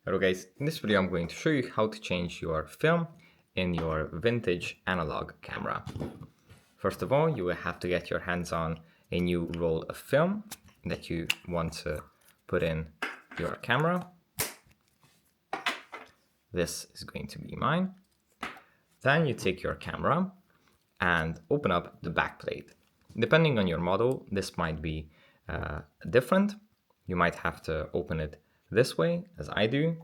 Hello guys, in this video I'm going to show you how to change your film in your vintage analog camera. First of all, you will have to get your hands on a new roll of film that you want to put in your camera. This is going to be mine. Then you take your camera and open up the backplate. Depending on your model, this might be different. You might have to open it this way, as I do,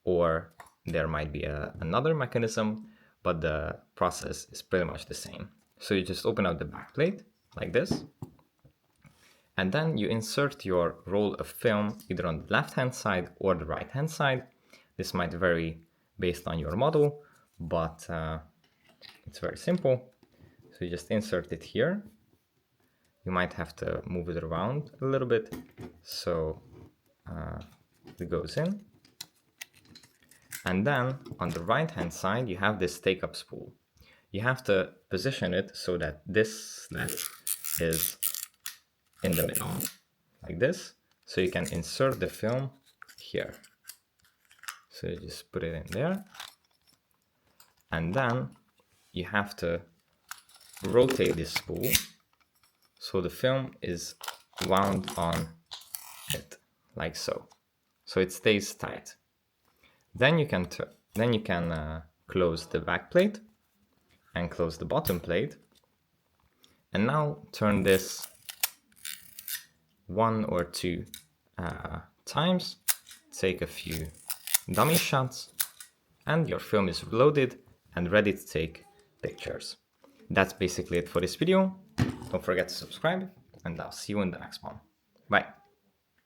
or there might be another mechanism, but the process is pretty much the same. So you just open up the backplate like this, and then you insert your roll of film either on the left-hand side or the right-hand side. This might vary based on your model, but it's very simple. So you just insert it here. You might have to move it around a little bit so it goes in. And then on the right hand side, you have this take up spool. You have to position it so that this slat is in the middle, like this. So you can insert the film here. So you just put it in there. And then you have to rotate this spool so the film is wound on it, like so. So it stays tight. Then you can close the back plate and close the bottom plate. And now turn this 1 or 2 times, take a few dummy shots, and your film is loaded and ready to take pictures. That's basically it for this video. Don't forget to subscribe, and I'll see you in the next one. Bye.